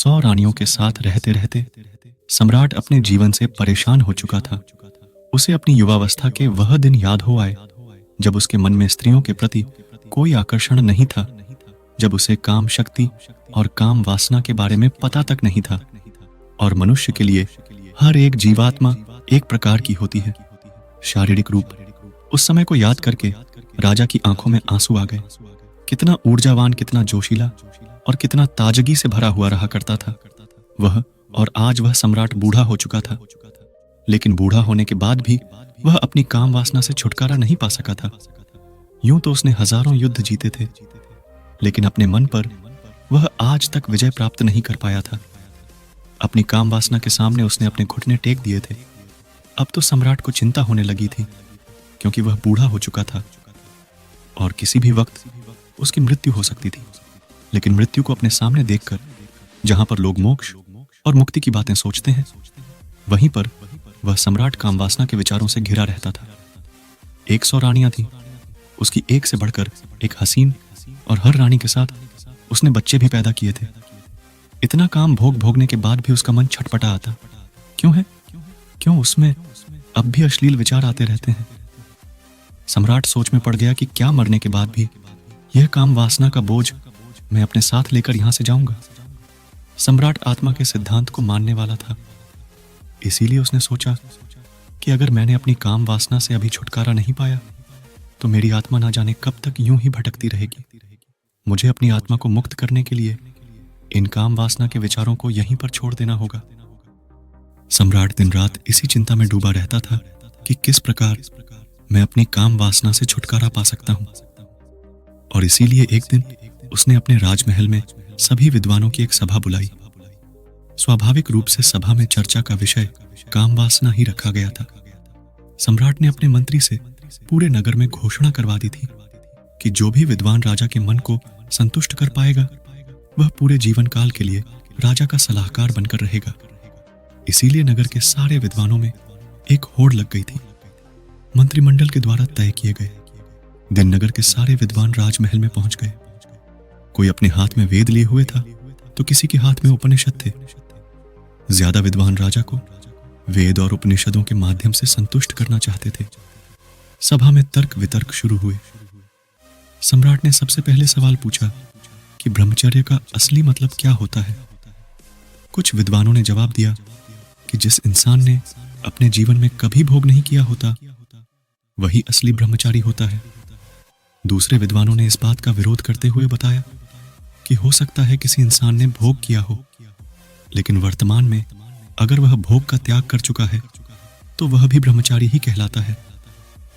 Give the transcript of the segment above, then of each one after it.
100 रानियों के साथ रहते रहते सम्राट अपने जीवन से परेशान हो चुका था। उसे अपनी युवावस्था के वह दिन याद हो आए जब उसके मन में स्त्रियों के प्रति कोई आकर्षण नहीं था, जब उसे काम शक्ति और काम वासना के बारे में पता तक नहीं था। और मनुष्य के लिए हर एक जीवात्मा एक प्रकार की होती है। शारीरिक रूप उस समय को याद करके राजा की आंखों में आंसू आ गए। कितना ऊर्जावान, कितना जोशीला और कितना ताजगी से भरा हुआ रहा करता था वह। और आज वह सम्राट बूढ़ा हो चुका था, लेकिन बूढ़ा होने के बाद भी वह अपनी काम वासना से छुटकारा नहीं पा सका था। यूं तो उसने हजारों युद्ध जीते थे, लेकिन अपने मन पर वह आज तक विजय प्राप्त नहीं कर पाया था। अपनी काम वासना के सामने उसने अपने घुटने टेक दिए थे। अब तो सम्राट को चिंता होने लगी थी, क्योंकि वह बूढ़ा हो चुका था और किसी भी वक्त उसकी मृत्यु हो सकती थी। लेकिन मृत्यु को अपने सामने देखकर, जहां पर लोग मोक्ष और मुक्ति की बातें सोचते हैं, वहीं पर वह सम्राट काम वासना के विचारों से घिरा रहता था। 100 रानियां थीं, उसकी एक से बढ़कर एक हसीन, और हर रानी के साथ उसने बच्चे भी पैदा किए थे। इतना काम भोगने के बाद भी उसका मन छटपटा आता क्यों है? क्यों उसमें अब भी अश्लील विचार आते रहते हैं? सम्राट सोच में पड़ गया कि क्या मरने के बाद भी यह काम वासना का बोझ मैं अपने साथ लेकर यहां से जाऊंगा? सम्राट आत्मा के सिद्धांत को मानने वाला था, इसीलिए उसने सोचा कि अगर मैंने अपनी काम वासना से अभी छुटकारा नहीं पाया तो मेरी आत्मा ना जाने कब तक यूं ही भटकती रहेगी। मुझे अपनी आत्मा को मुक्त करने के लिए इन काम वासना के विचारों को यहीं पर छोड़ देना होगा। सम्राट दिन रात इसी चिंता में डूबा रहता था कि किस प्रकार मैं अपनी काम वासना से छुटकारा पा सकता हूं। और इसीलिए एक दिन उसने अपने राजमहल में सभी विद्वानों की एक सभा बुलाई। स्वाभाविक रूप से सभा में चर्चा का विषय काम वासना ही रखा गया था। सम्राट ने अपने मंत्री से पूरे नगर में घोषणा करवा दी थी कि जो भी विद्वान राजा के मन को संतुष्ट कर पाएगा वह पूरे जीवन काल के लिए राजा का सलाहकार बनकर रहेगा। इसीलिए नगर के सारे विद्वानों में एक होड़ लग गई थी। मंत्रिमंडल के द्वारा तय किए गए दिन नगर के सारे विद्वान राजमहल में पहुंच गए। कोई अपने हाथ में वेद लिए हुए था तो किसी के हाथ में उपनिषद थे। ज्यादा विद्वान राजा को वेद और उपनिषदों के माध्यम से संतुष्ट करना चाहते थे। सभा में तर्क वितर्क शुरू हुए। सम्राट ने सबसे पहले सवाल पूछा कि ब्रह्मचर्य का असली मतलब क्या होता है। कुछ विद्वानों ने जवाब दिया कि जिस इंसान ने अपने जीवन में कभी भोग नहीं किया होता वही असली ब्रह्मचारी होता है। दूसरे विद्वानों ने इस बात का विरोध करते हुए बताया कि हो सकता है किसी इंसान ने भोग किया हो, लेकिन वर्तमान में अगर वह भोग का त्याग कर चुका है तो वह भी ब्रह्मचारी ही कहलाता है।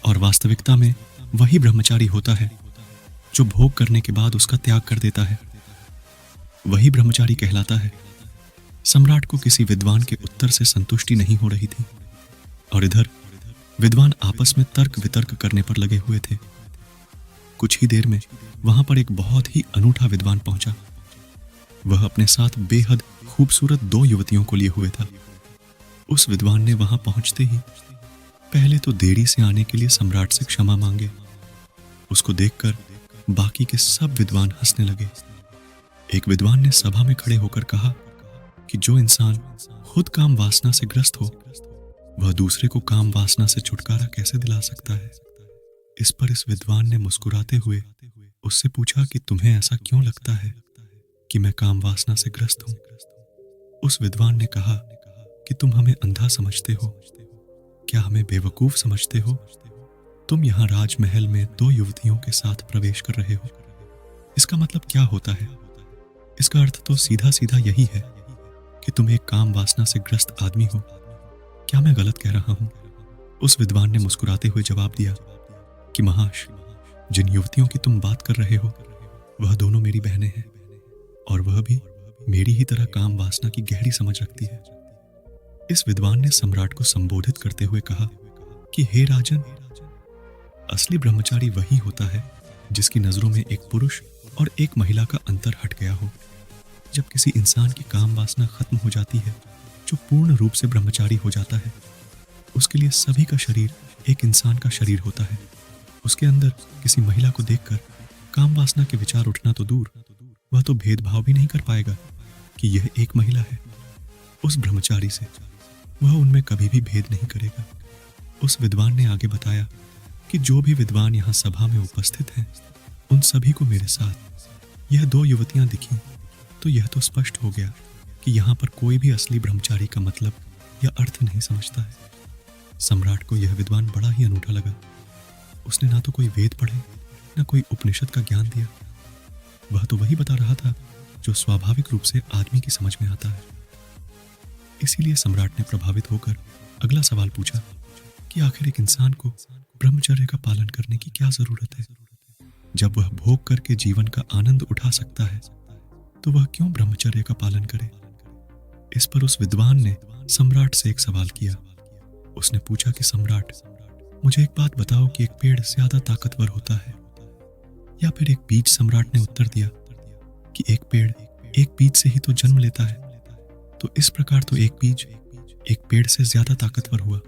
और वास्तविकता में वही ब्रह्मचारी होता है जो भोग करने के बाद उसका त्याग कर देता है, वही ब्रह्मचारी कहलाता है। सम्राट को किसी विद्वान के उत्तर से संतुष्टि नहीं हो रही थी और इधर विद्वान आपस में तर्क वितर्क करने पर लगे हुए थे। कुछ ही देर में वहां पर एक बहुत ही अनूठा विद्वान पहुंचा। वह अपने साथ बेहद खूबसूरत 2 युवतियों को लिए हुए था। उस विद्वान ने वहां पहुंचते ही पहले तो देरी से आने के लिए सम्राट से क्षमा मांगे। उसको देखकर बाकी के सब विद्वान हंसने लगे। एक विद्वान ने सभा में खड़े होकर कहा कि जो इंसान खुद काम वासना से ग्रस्त हो वह दूसरे को काम वासना से छुटकारा कैसे दिला सकता है। इस पर इस विद्वान ने मुस्कुराते हुए उससे पूछा कि तुम्हें ऐसा क्यों लगता है कि मैं काम वासना से ग्रस्त हूं। उस विद्वान ने कहा कि तुम हमें अंधा समझते हो, क्या हमें बेवकूफ समझते हो? तुम यहां राजमहल में 2 युवतियों के साथ प्रवेश कर रहे हो, इसका मतलब क्या होता है? इसका अर्थ तो सीधा सीधा यही है कि तुम एक काम वासना से ग्रस्त आदमी हो। क्या मैं गलत कह रहा हूं? उस विद्वान ने मुस्कुराते हुए जवाब दिया कि महाश, जिन युवतियों की तुम बात कर रहे हो वह दोनों मेरी बहनें हैं और वह भी मेरी ही तरह काम वासना की गहरी समझ रखती है। इस विद्वान ने सम्राट को संबोधित करते हुए कहा कि हे राजन, असली ब्रह्मचारी वही होता है जिसकी नजरों में एक पुरुष और एक महिला का अंतर हट गया हो। जब किसी इंसान की काम वासना खत्म हो जाती है, जो पूर्ण रूप से ब्रह्मचारी हो जाता है, उसके लिए सभी का शरीर एक इंसान का शरीर होता है। उसके अंदर किसी महिला को देखकर काम वासना के विचार उठना तो दूर, वह तो भेदभाव भी नहीं कर पाएगा। कि यह एक महिला है, उस ब्रह्मचारी से वह उनमें कभी भी भेद नहीं करेगा। उस विद्वान ने आगे बताया कि जो भी विद्वान यहाँ सभा में उपस्थित हैं, उन सभी को मेरे साथ यह 2 युवतियां दिखी तो यह तो स्पष्ट हो गया कि यहाँ पर कोई भी असली ब्रह्मचारी का मतलब या अर्थ नहीं समझता है। सम्राट को यह विद्वान बड़ा ही अनूठा लगा। उसने ना तो कोई वेद पढ़े, ना कोई उपनिषद का ज्ञान दिया। वह तो वही बता रहा था जो स्वाभाविक रूप से आदमी की समझ में आता है। इसीलिए सम्राट ने प्रभावित होकर अगला सवाल पूछा कि आखिर एक इंसान को ब्रह्मचर्य का पालन करने की क्या जरूरत है? जब वह भोग करके जीवन का आनंद उठा सकता है तो वह क्यों ब्रह्मचर्य का पालन करे? इस पर उस विद्वान ने सम्राट से एक सवाल किया। उसने पूछा कि सम्राट, मुझे एक बात बताओ कि एक पेड़ ज्यादा ताकतवर होता है या फिर एक बीज? सम्राट ने उत्तर दिया कि एक पेड़ एक बीज से ही तो जन्म लेता है, तो इस प्रकार तो एक बीज एक पेड़ से ज्यादा ताकतवर हुआ।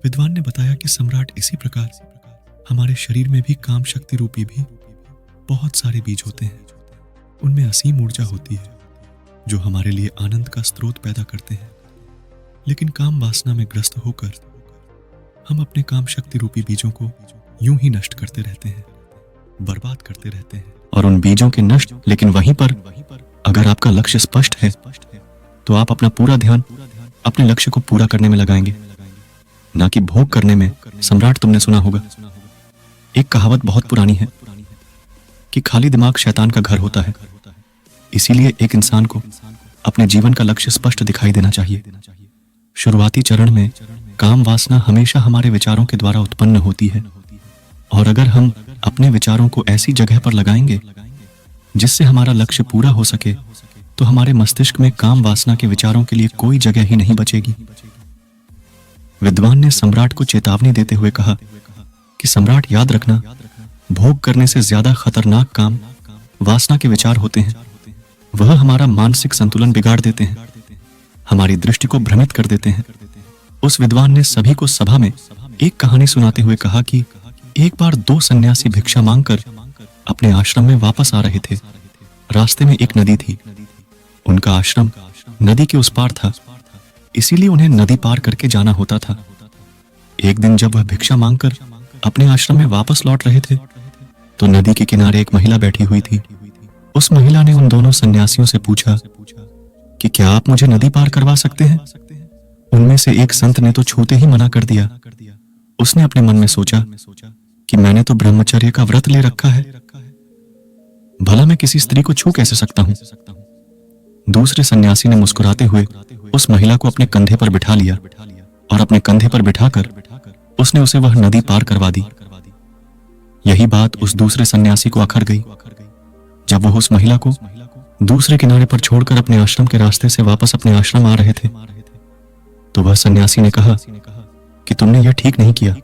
विद्वान ने बताया कि सम्राट, इसी प्रकार हमारे शरीर में भी काम शक्ति रूपी भी बहुत सारे बीज होते हैं। उनमें असीम ऊर्जा होती है जो हमारे लिए आनंद का स्रोत पैदा करते हैं। लेकिन काम वासना में ग्रस्त होकर हम अपने काम शक्ति रूपी बीजों को यूं ही नष्ट करते रहते हैं, बर्बाद करते रहते हैं। और उन बीजों के नष्ट, लेकिन वहीं पर अगर आपका लक्ष्य स्पष्ट है तो आप अपना पूरा ध्यान अपने लक्ष्य को पूरा करने में लगाएंगे, ना कि भोग करने में। सम्राट, तुमने सुना होगा, एक कहावत बहुत पुरानी है कि खाली दिमाग शैतान का घर होता है। इसीलिए एक इंसान को अपने जीवन का लक्ष्य स्पष्ट दिखाई देना चाहिए। शुरुआती चरण में काम वासना हमेशा हमारे विचारों के द्वारा उत्पन्न होती है, और अगर हम अपने विचारों को ऐसी जगह पर लगाएंगे जिससे हमारा लक्ष्य पूरा हो सके तो हमारे मस्तिष्क में काम वासना के विचारों के लिए कोई जगह ही नहीं बचेगी। विद्वान ने सम्राट को चेतावनी देते हुए कहा कि सम्राट, याद रखना, भोग करने से ज्यादा खतरनाक काम वासना के विचार होते हैं। वह हमारा मानसिक संतुलन बिगाड़ देते हैं, हमारी दृष्टि को भ्रमित कर देते हैं। उस विद्वान ने सभी को सभा में एक कहानी सुनाते हुए कहा कि एक बार 2 सन्यासी भिक्षा मांगकर अपने आश्रम में वापस आ रहे थे। रास्ते में एक नदी थी। उनका आश्रम नदी के उस पार था, इसीलिए उन्हें नदी पार करके जाना होता था। एक दिन जब वह भिक्षा मांगकर अपने आश्रम में वापस लौट रहे थे तो नदी के किनारे एक महिला बैठी हुई थी। उस महिला ने उन दोनों सन्यासियों से पूछा कि क्या आप मुझे नदी पार करवा सकते हैं? उनमें से एक संत ने तो छूते ही मना कर दिया। उसने अपने मन में सोचा कि मैंने तो ब्रह्मचर्य का व्रत ले रखा है, भला मैं किसी स्त्री को छू कैसे सकता हूं? दूसरे सन्यासी ने मुस्कुराते हुए उस महिला को अपने कंधे पर बिठा लिया और अपने कंधे पर बिठाकर उसने उसे वह नदी पार करवा दी। यही बात उस दूसरे सन्यासी को अखर गई। जब वह उस महिला को दूसरे किनारे पर छोड़कर अपने आश्रम के रास्ते से वापस अपने आश्रम आ रहे थे तो वह सन्यासी ने कहा कि तुमने यह ठीक नहीं किया।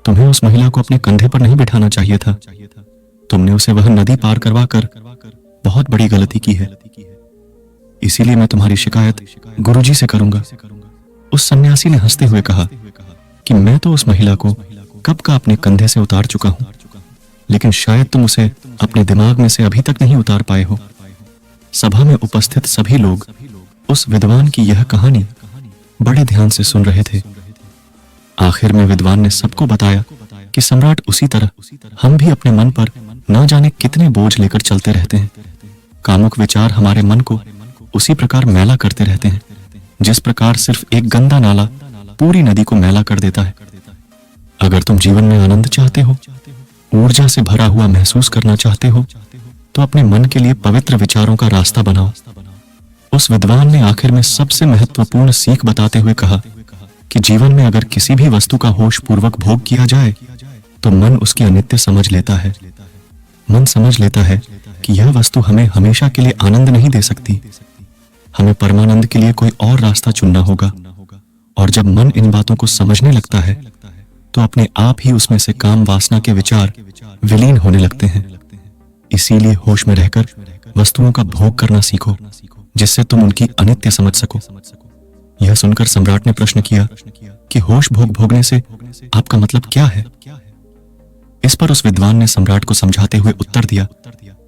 तुम्हें उस महिला को अपने कंधे पर नहीं बिठाना चाहिए था। तुमने उसे वह नदी पार करवा कर बहुत बड़ी गलती की है। इसीलिए मैं तुम्हारी शिकायत गुरुजी से करूंगा। उस सन्यासी ने हंसते हुए कहा कि मैं तो उस महिला को कब का अपने कंधे से उतार चुका हूं, लेकिन शायद तुम उसे अपने दिमाग में से अभी तक नहीं उतार पाए हो। सभा में उपस्थित सभी लोग उस विद्वान की यह कहानी बड़े ध्यान से सुन रहे थे। आखिर में विद्वान ने सबको बताया कि सम्राट, उसी तरह हम भी अपने मन पर न जाने कितने बोझ लेकर चलते रहते हैं। कामुक विचार हमारे मन को उसी प्रकार मैला करते रहते हैं जिस प्रकार सिर्फ एक गंदा नाला पूरी नदी को मैला कर देता है। अगर तुम जीवन में आनंद चाहते हो, ऊर्जा से भरा हुआ महसूस करना चाहते हो, तो अपने मन के लिए पवित्र विचारों का रास्ता बनाओ। उस विद्वान ने आखिर में सबसे महत्वपूर्ण सीख बताते हुए कहा कि जीवन में अगर किसी भी वस्तु का होश पूर्वक भोग किया जाए तो मन उसकी अनित्य समझ लेता है। मन समझ लेता है कि यह वस्तु हमें हमेशा के लिए आनंद नहीं दे सकती। हमें परमानंद के लिए कोई और रास्ता चुनना होगा। और जब मन इन बातों को समझने लगता है तो अपने आप ही उसमें से काम वासना के विचार विलीन होने लगते हैं। इसीलिए होश में रहकर वस्तुओं का भोग करना सीखो, जिससे तुम उनकी अनित्य समझ सको। यह सुनकर सम्राट ने प्रश्न किया कि होश भोग भोगने से आपका मतलब क्या है? इस पर उस विद्वान ने सम्राट को समझाते हुए उत्तर दिया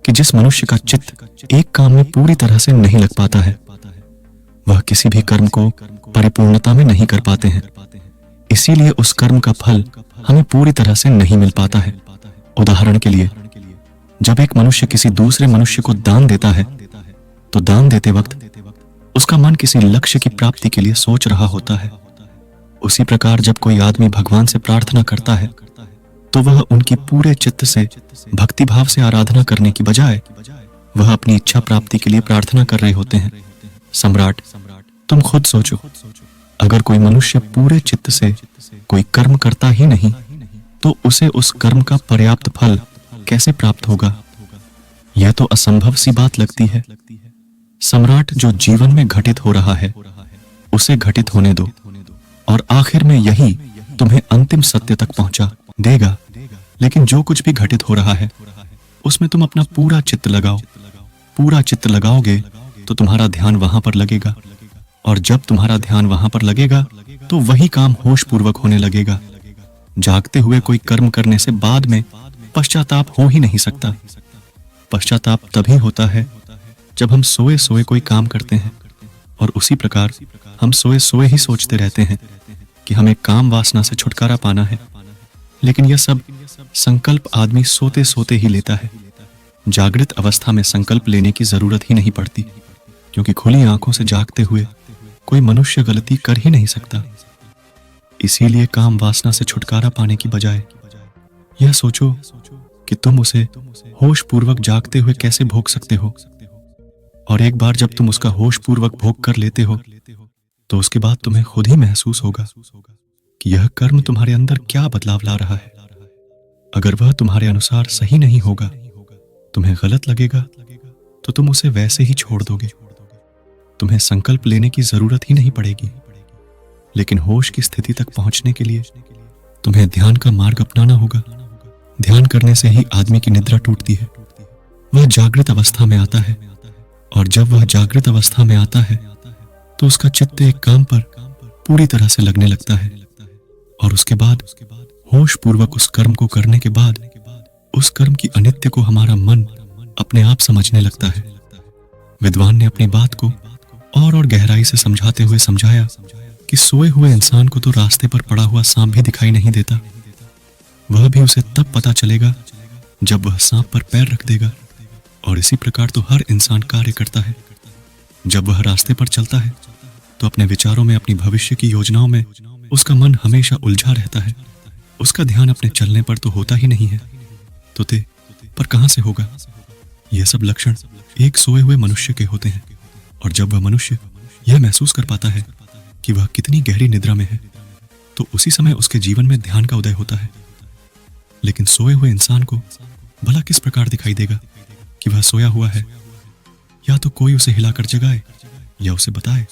कि जिस मनुष्य का चित्त एक काम में पूरी तरह से नहीं लग पाता है, वह किसी भी कर्म को परिपूर्णता में नहीं कर पाते हैं। इसीलिए उस कर्म का फल हमें पूरी तरह से नहीं मिल पाता है। उदाहरण के लिए, जब एक मनुष्य किसी दूसरे मनुष्य को दान देता है, तो दान देते वक्त उसका मन किसी लक्ष्य की प्राप्ति के लिए सोच रहा होता है। उसी प्रकार जब कोई आदमी भगवान से प्रार्थना करता है, तो वह उनकी पूरे चित्त से भक्ति भाव से आराधना करने की बजाय वह अपनी इच्छा प्राप्ति के लिए प्रार्थना कर रहे होते हैं। सम्राट, तुम खुद सोचो, अगर कोई मनुष्य पूरे चित्त से कोई कर्म करता ही नहीं, तो उसे उस कर्म का पर्याप्त फल कैसे प्राप्त होगा? यह तो असंभव सी बात लगती है। सम्राट, जो जीवन में घटित हो रहा है उसे घटित होने दो, और आखिर में यही तुम्हें अंतिम सत्य तक पहुंचा देगा। लेकिन जो कुछ भी घटित हो रहा है उसमें तुम अपना पूरा चित्त लगाओ। पूरा चित्त लगाओगे तो तुम्हारा ध्यान वहां पर लगेगा, और जब तुम्हारा ध्यान वहां पर लगेगा तो वही काम होश पूर्वक होने लगेगा। जागते हुए कोई कर्म करने से बाद में पश्चाताप हो ही नहीं सकता। पश्चाताप तभी होता है जब हम सोए सोए कोई काम करते हैं, और उसी प्रकार हम सोए सोए ही सोचते रहते हैं कि हमें काम वासना से छुटकारा पाना है। लेकिन यह सब संकल्प आदमी सोते सोते ही लेता है। जागृत अवस्था में संकल्प लेने की जरूरत ही नहीं पड़ती, क्योंकि खुली आंखों से जागते हुए कोई मनुष्य गलती कर ही नहीं सकता। इसीलिए काम वासना से छुटकारा पाने की बजाय यह सोचो कि तुम उसे होश पूर्वक जागते हुए कैसे भोग सकते हो, और एक बार जब तुम उसका होश पूर्वक भोग कर लेते हो, तो उसके बाद तुम्हें खुद ही महसूस होगा कि यह कर्म तुम्हारे अंदर क्या बदलाव ला रहा है। अगर वह तुम्हारे अनुसार सही नहीं होगा, तुम्हें गलत लगेगा, तो तुम उसे वैसे ही छोड़ दोगे। तुम्हें संकल्प लेने की जरूरत ही नहीं पड़ेगी। लेकिन होश की स्थिति तक पहुंचने के लिए तुम्हें ध्यान का मार्ग अपनाना होगा। ध्यान करने से ही आदमी की निद्रा टूटती है। वह जागृत अवस्था में आता है, और जब वह जागृत अवस्था में आता है तो उसका चित्त एक काम पर पूरी तरह से लगने लगता है, और उसके बाद होश पूर्वक उस कर्म को करने के बाद उस कर्म की अनित्य को हमारा मन अपने आप समझने लगता है। विद्वान ने अपनी बात को और गहराई से समझाते हुए समझाया कि सोए हुए इंसान को तो रास्ते पर पड़ा हुआ सांप भी दिखाई नहीं देता। वह भी उसे तब पता चलेगा जब वह सांप पर पैर रख देगा। और इसी प्रकार तो हर इंसान कार्य करता है। जब वह रास्ते पर चलता है तो अपने विचारों में, अपनी भविष्य की योजनाओं में उसका मन हमेशा उलझा रहता है। उसका ध्यान अपने चलने पर तो होता ही नहीं है, तो पर कहां से होगा? यह सब लक्षण एक सोए हुए मनुष्य के होते हैं। और जब वह मनुष्य यह महसूस कर पाता है कि वह कितनी गहरी निद्रा में है, तो उसी समय उसके जीवन में ध्यान का उदय होता है। लेकिन सोए हुए इंसान को भला किस प्रकार दिखाई देगा कि वह सोया हुआ है? या तो कोई उसे हिलाकर जगाए, या उसे बताए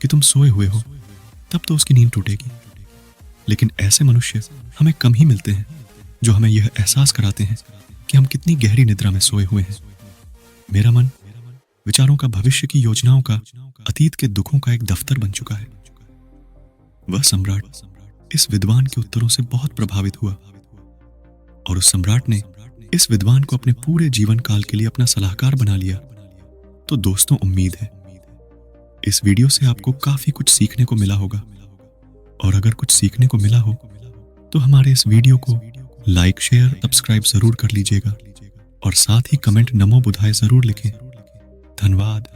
कि तुम सोए हुए हो, तब तो उसकी नींद टूटेगी। लेकिन ऐसे मनुष्य हमें कम ही मिलते हैं जो हमें यह एहसास कराते हैं कि हम कितनी गहरी निद्रा में सोए हुए हैं। मेरा मन विचारों का, भविष्य की योजनाओं का, अतीत के दुखों का एक दफ्तर बन चुका है। वह सम्राट इस विद्वान के उत्तरों से बहुत प्रभावित हुआ, और उस सम्राट ने इस विद्वान को अपने पूरे जीवन काल के लिए अपना सलाहकार बना लिया। तो दोस्तों, उम्मीद है इस वीडियो से आपको काफी कुछ सीखने को मिला होगा। और अगर कुछ सीखने को मिला हो तो हमारे इस वीडियो को लाइक, शेयर, सब्सक्राइब जरूर कर लीजिएगा, और साथ ही कमेंट नमो बुधाय जरूर लिखें। धन्यवाद।